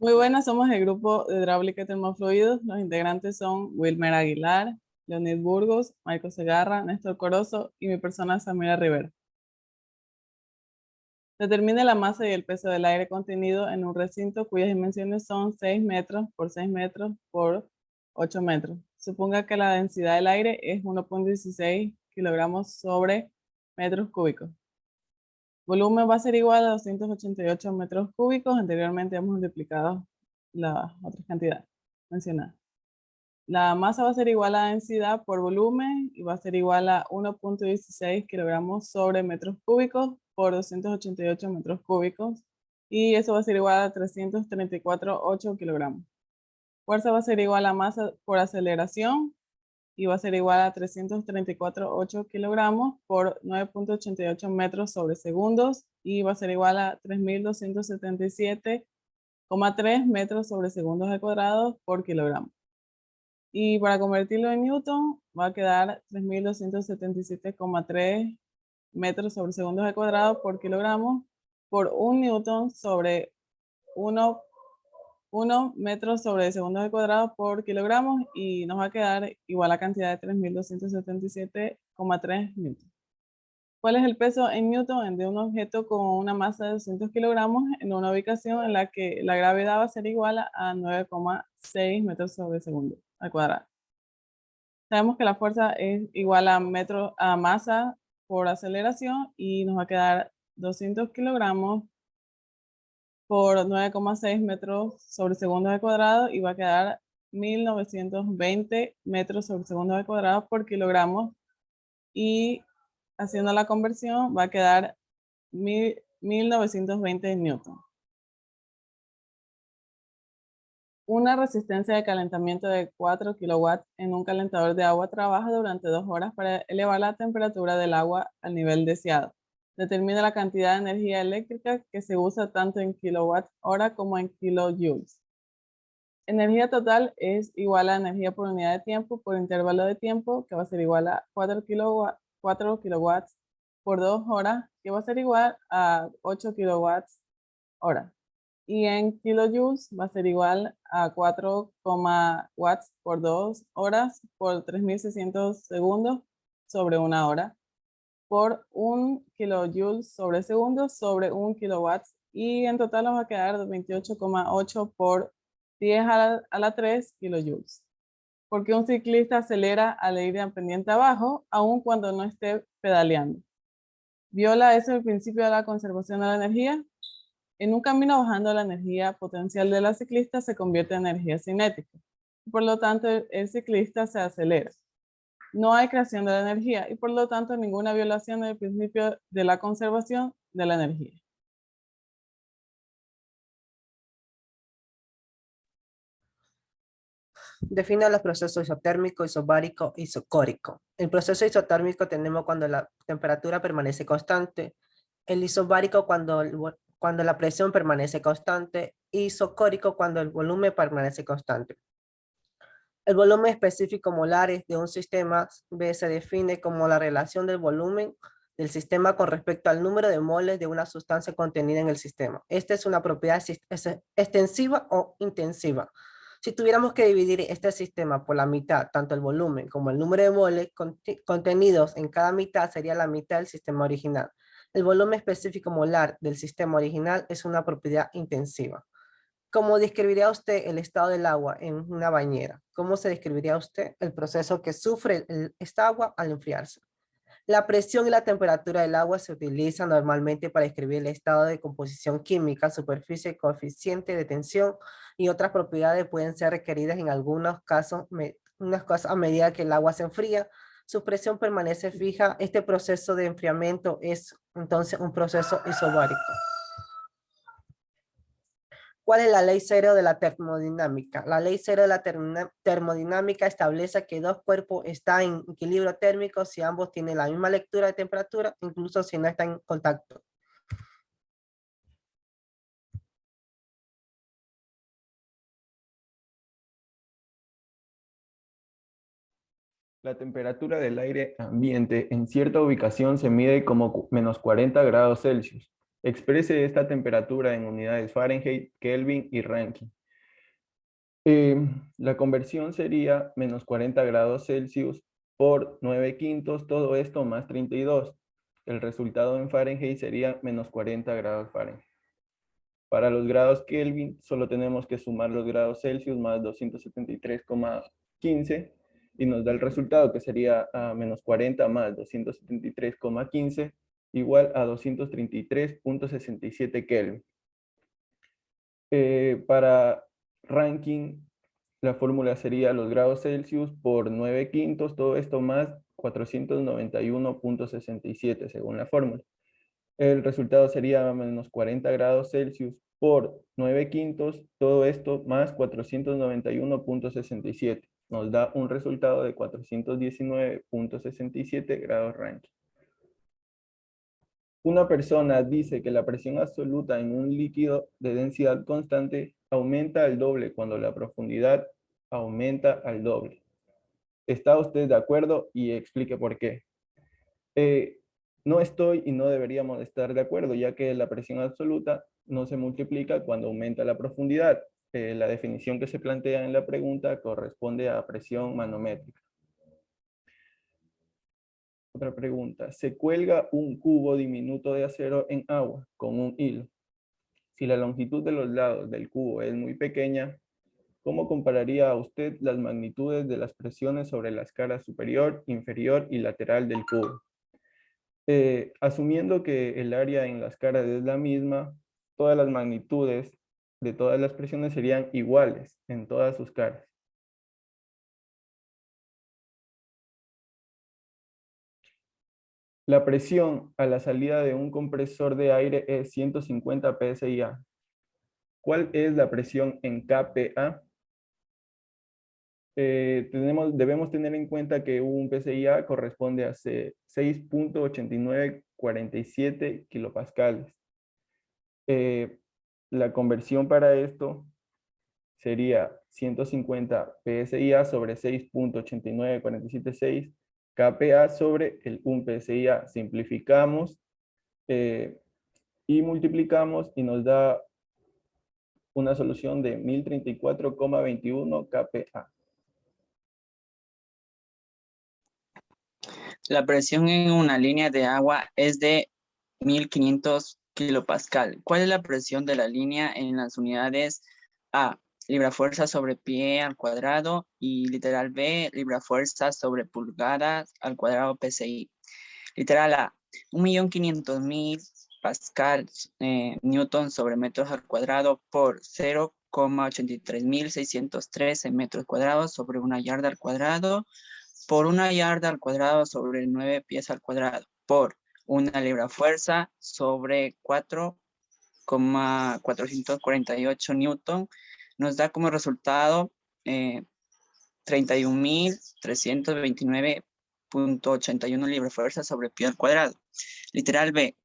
Muy buenas, somos el grupo de Hidráulica y Termofluidos. Los integrantes son Wilmer Aguilar, Leonid Burgos, Michael Segarra, Néstor Corozo y mi persona Samira Rivera. Determine la masa y el peso del aire contenido en un recinto cuyas dimensiones son 6 metros por 6 metros por 8 metros. Suponga que la densidad del aire es 1,16 kilogramos sobre metros cúbicos. Volumen va a ser igual a 288 metros cúbicos. Anteriormente hemos multiplicado las otras cantidades mencionadas. La masa va a ser igual a densidad por volumen y va a ser igual a 1,16 kilogramos sobre metros cúbicos por 288 metros cúbicos. Y eso va a ser igual a 334,8 kilogramos. Fuerza va a ser igual a masa por aceleración y va a ser igual a 334,8 kilogramos por 9,88 metros sobre segundos y va a ser igual a 3.277,3 metros sobre segundos al cuadrado por kilogramo. Y para convertirlo en newton va a quedar 3.277,3 metros sobre segundos al cuadrado por kilogramo por 1 newton sobre 1 metros sobre segundos al cuadrado por kilogramos y nos va a quedar igual a la cantidad de 3.277,3 newton. ¿Cuál es el peso en newton de un objeto con una masa de 200 kilogramos en una ubicación en la que la gravedad va a ser igual a 9,6 metros sobre segundo al cuadrado? Sabemos que la fuerza es igual a masa por aceleración y nos va a quedar 200 kilogramos por 9,6 metros sobre segundo al cuadrado y va a quedar 1.920 metros sobre segundo al cuadrado por kilogramo y haciendo la conversión va a quedar 1.920 newton. Una resistencia de calentamiento de 4 kilowatts en un calentador de agua trabaja durante 2 horas para elevar la temperatura del agua al nivel deseado. Determina la cantidad de energía eléctrica que se usa tanto en kilowatt hora como en kilojoules. Energía total es igual a energía por unidad de tiempo por intervalo de tiempo, que va a ser igual a 4 kilowatts por 2 horas, que va a ser igual a 8 kilowatts hora. Y en kilojoules va a ser igual a 4, watts por 2 horas por 3.600 segundos sobre 1 hora por 1 kilojoule sobre segundo sobre 1 kilowatts y en total nos va a quedar 28,8 por 10 a la 3 kilojoules. Porque un ciclista acelera al ir en pendiente abajo, aun cuando no esté pedaleando. ¿Viola eso el principio de la conservación de la energía? En un camino bajando, la energía potencial de la ciclista se convierte en energía cinética. Por lo tanto, el ciclista se acelera. No hay creación de la energía y por lo tanto ninguna violación del principio de la conservación de la energía. Define los procesos isotérmico, isobárico y isocórico. El proceso isotérmico tenemos cuando la temperatura permanece constante, el isobárico cuando la presión permanece constante, y isocórico cuando el volumen permanece constante. El volumen específico molares de un sistema B se define como la relación del volumen del sistema con respecto al número de moles de una sustancia contenida en el sistema. Esta es una propiedad extensiva o intensiva. Si tuviéramos que dividir este sistema por la mitad, tanto el volumen como el número de moles contenidos en cada mitad sería la mitad del sistema original. El volumen específico molar del sistema original es una propiedad intensiva. ¿Cómo describiría usted el estado del agua en una bañera? ¿Cómo se describiría usted el proceso que sufre esta agua al enfriarse? La presión y la temperatura del agua se utilizan normalmente para describir el estado de composición química, superficie, coeficiente de tensión y otras propiedades pueden ser requeridas en algunos casos, a medida que el agua se enfría. Su presión permanece fija. Este proceso de enfriamiento es entonces un proceso isobárico. ¿Cuál es la ley cero de la termodinámica? La ley cero de la termodinámica establece que dos cuerpos están en equilibrio térmico si ambos tienen la misma lectura de temperatura, incluso si no están en contacto. La temperatura del aire ambiente en cierta ubicación se mide como -40 grados Celsius. Exprese esta temperatura en unidades Fahrenheit, Kelvin y Rankine. La conversión sería menos 40 grados Celsius por 9 quintos, todo esto más 32. El resultado en Fahrenheit sería menos 40 grados Fahrenheit. Para los grados Kelvin solo tenemos que sumar los grados Celsius más 273,15 y nos da el resultado que sería menos 40 más 273,15 igual a 233,67 Kelvin. Para Rankine, la fórmula sería los grados Celsius por 9 quintos, todo esto más 491,67 según la fórmula. El resultado sería menos 40 grados Celsius por 9 quintos, todo esto más 491,67. Nos da un resultado de 419,67 grados Rankine. Una persona dice que la presión absoluta en un líquido de densidad constante aumenta al doble cuando la profundidad aumenta al doble. ¿Está usted de acuerdo? Y explique por qué. No estoy y no deberíamos estar de acuerdo, ya que la presión absoluta no se multiplica cuando aumenta la profundidad. La definición que se plantea en la pregunta corresponde a presión manométrica. Otra pregunta. Se cuelga un cubo diminuto de acero en agua con un hilo. Si la longitud de los lados del cubo es muy pequeña, ¿cómo compararía usted las magnitudes de las presiones sobre las caras superior, inferior y lateral del cubo? Asumiendo que el área en las caras es la misma, todas las magnitudes de todas las presiones serían iguales en todas sus caras. La presión a la salida de un compresor de aire es 150 psi. ¿Cuál es la presión en kPa? Debemos tener en cuenta que un PSI corresponde a 6.8947 kilopascales. La conversión para esto sería 150 PSI sobre 6.89476 kPa sobre el 1 PSI. Simplificamos y multiplicamos y nos da una solución de 1034,21 kPa. La presión en una línea de agua es de 1500 kilopascal. ¿Cuál es la presión de la línea en las unidades A? Librafuerza sobre pie al cuadrado y literal B, librafuerza sobre pulgadas al cuadrado PSI. Literal A, 1.500.000 pascal newton sobre metros al cuadrado por 0,83.613 metros cuadrados sobre una yarda al cuadrado por una yarda al cuadrado sobre 9 pies al cuadrado por una librafuerza sobre 4,448 newton nos da como resultado 31.329,81 librafuerza sobre pie al cuadrado. Literal B,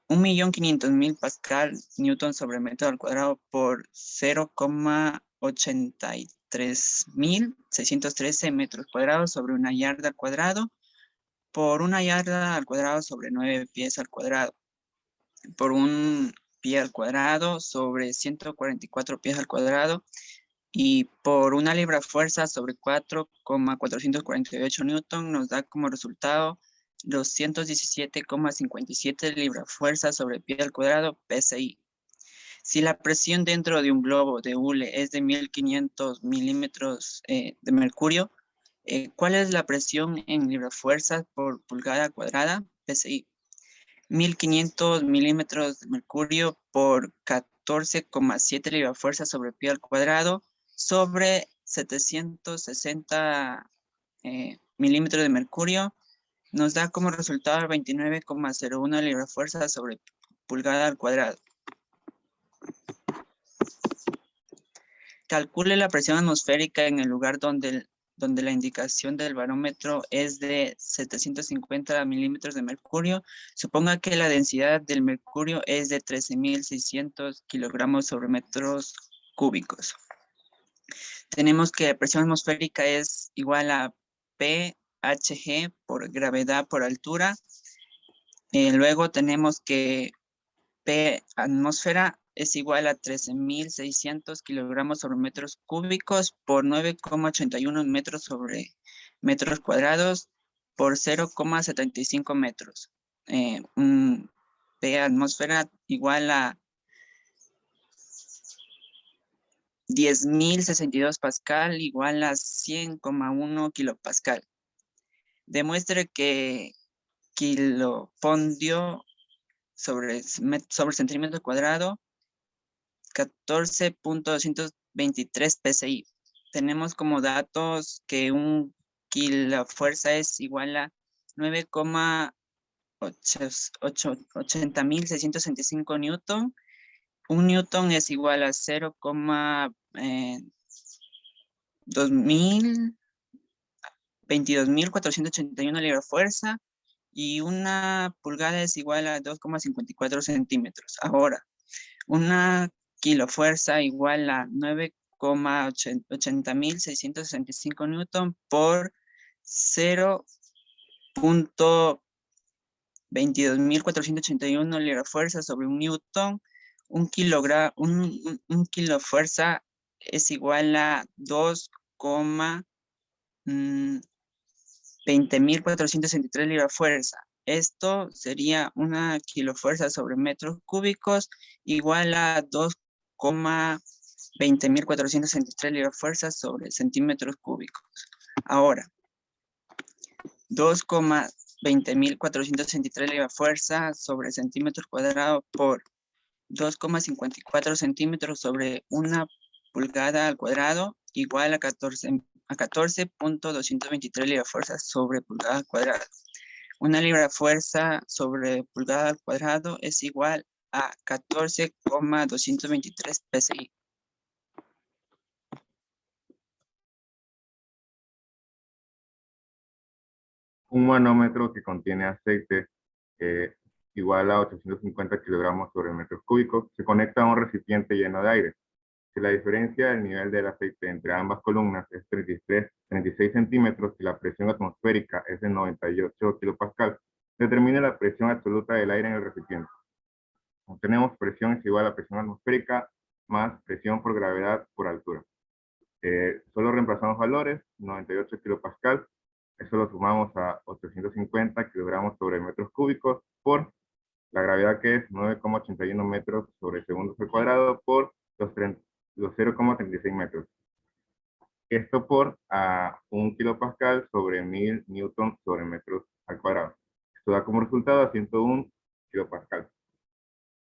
1.500.000 pascal newton sobre metro al cuadrado por 0,83.613 metros cuadrados sobre una yarda al cuadrado por una yarda al cuadrado sobre 9 pies al cuadrado por un pie al cuadrado sobre 144 pies al cuadrado y por una librafuerza sobre 4,448 newton nos da como resultado 217,57 librafuerzas sobre pie al cuadrado PSI. Si la presión dentro de un globo de hule es de 1500 milímetros de mercurio, ¿cuál es la presión en librafuerzas por pulgada cuadrada? PSI. 1500 milímetros de mercurio por 14,7 librafuerzas sobre pie al cuadrado sobre 760 milímetros de mercurio nos da como resultado 29,01 librafuerzas sobre pulgada al cuadrado. Calcule la presión atmosférica en el lugar donde la indicación del barómetro es de 750 milímetros de mercurio. Suponga que la densidad del mercurio es de 13.600 kilogramos sobre metros cúbicos. Tenemos que la presión atmosférica es igual a PHG por gravedad por altura. Luego tenemos que P atmósfera es igual a 13.600 kilogramos sobre metros cúbicos por 9,81 metros sobre metros cuadrados por 0,75 metros. P atmósfera igual a 10.062 pascal igual a 100,1 kilopascal. Demuestre que kilopondio sobre centímetro cuadrado 14.223 PSI. Tenemos como datos que un kilofuerza es igual a 9,80.665 newton. Un newton es igual a 22.481 libra fuerza y una pulgada es igual a 2,54 centímetros. Ahora, una kilofuerza igual a 9,80.665 newton por 0.22.481 libra fuerza sobre un newton. Un kilofuerza es igual a 2,20.463 libra fuerza. Esto sería una kilofuerza sobre metros cúbicos igual a 2,20.463 libra fuerza sobre centímetros cúbicos. Ahora, 2,20.463 libra fuerza sobre centímetros cuadrados por 2,54 centímetros sobre una pulgada al cuadrado igual a 14.223 libra fuerza sobre pulgada al cuadrado. Una libra fuerza sobre pulgada al cuadrado es igual a 14,223 PSI. Un manómetro que contiene aceite igual a 850 kilogramos sobre metros cúbicos se conecta a un recipiente lleno de aire. Si la diferencia del nivel del aceite entre ambas columnas es 36 centímetros y la presión atmosférica es de 98 kilopascal, determine la presión absoluta del aire en el recipiente. Como tenemos, presión es igual a presión atmosférica más presión por gravedad por altura. Solo reemplazamos valores, 98 kilopascal, eso lo sumamos a 850 kilogramos sobre metros cúbicos por la gravedad, que es 9,81 metros sobre segundos al cuadrado por los 0,36 metros. Esto por 1 kilopascal sobre 1000 newton sobre metros al cuadrado. Esto da como resultado a 101 kilopascal.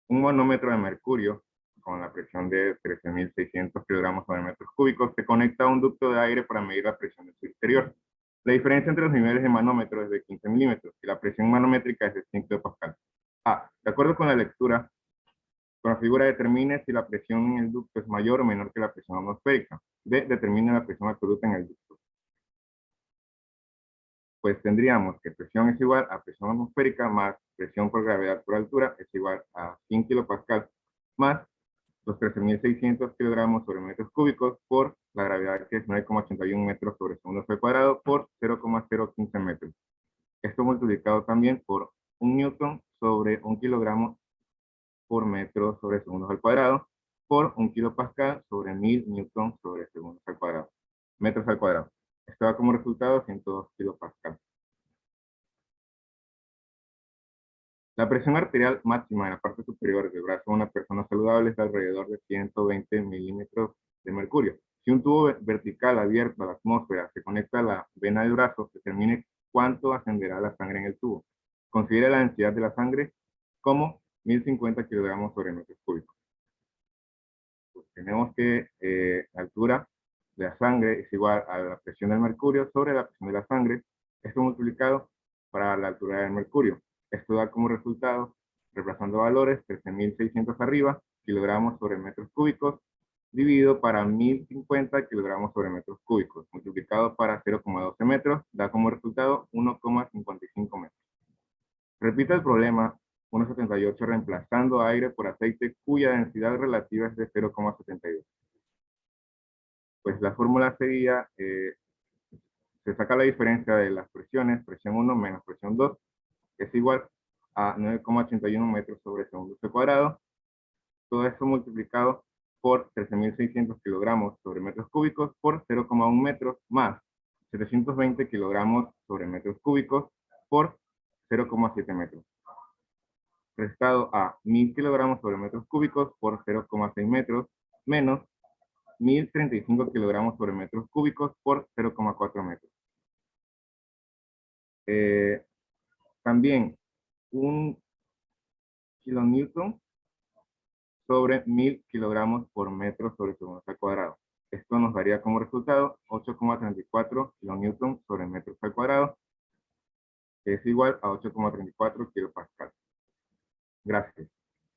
Un manómetro de mercurio con la presión de 13.600 kilogramos sobre metros cúbicos se conecta a un ducto de aire para medir la presión de su exterior. La diferencia entre los niveles de manómetro es de 15 milímetros y la presión manométrica es de 5 kilopascal. De acuerdo con la lectura, con la figura determine si la presión en el ducto es mayor o menor que la presión atmosférica. D, determine la presión absoluta en el ducto. Pues tendríamos que presión es igual a presión atmosférica más presión por gravedad por altura es igual a 100 kilopascal más los 13.600 kilogramos sobre metros cúbicos por la gravedad, que es 9,81 metros sobre segundos al cuadrado por 0,015 metros. Esto multiplicado también por 1 newton sobre 1 kilogramo por metro sobre segundos al cuadrado por 1 kilopascal sobre 1000 newton sobre segundos al cuadrado, metros al cuadrado. Esto da como resultado 102 kilopascal. La presión arterial máxima en la parte superior del brazo de una persona saludable es de alrededor de 120 milímetros de mercurio. Si un tubo vertical abierto a la atmósfera se conecta a la vena del brazo, determine cuánto ascenderá la sangre en el tubo. Considere la densidad de la sangre como 1050 kilogramos sobre metros cúbicos. Pues tenemos que la altura de la sangre es igual a la presión del mercurio sobre la presión de la sangre. Esto multiplicado para la altura del mercurio. Esto da como resultado, reemplazando valores, 13.600 arriba, kilogramos sobre metros cúbicos, dividido para 1050 kilogramos sobre metros cúbicos, multiplicado para 0,12 metros, da como resultado 1,55 metros. Repita el problema 1,78 reemplazando aire por aceite cuya densidad relativa es de 0,72. Pues la fórmula sería, se saca la diferencia de las presiones, presión 1 menos presión 2, es igual a 9,81 metros sobre segundo al cuadrado. Todo esto multiplicado por 13.600 kilogramos sobre metros cúbicos por 0,1 metros más 720 kilogramos sobre metros cúbicos por 0,7 metros. Restado a 1.000 kilogramos sobre metros cúbicos por 0,6 metros menos 1.035 kilogramos sobre metros cúbicos por 0,4 metros. También un kilonewton sobre 1.000 kilogramos por metro sobre segundo al cuadrado. Esto nos daría como resultado 8,34 kilonewton sobre metros al cuadrado, que es igual a 8,34 kilopascal. Gracias.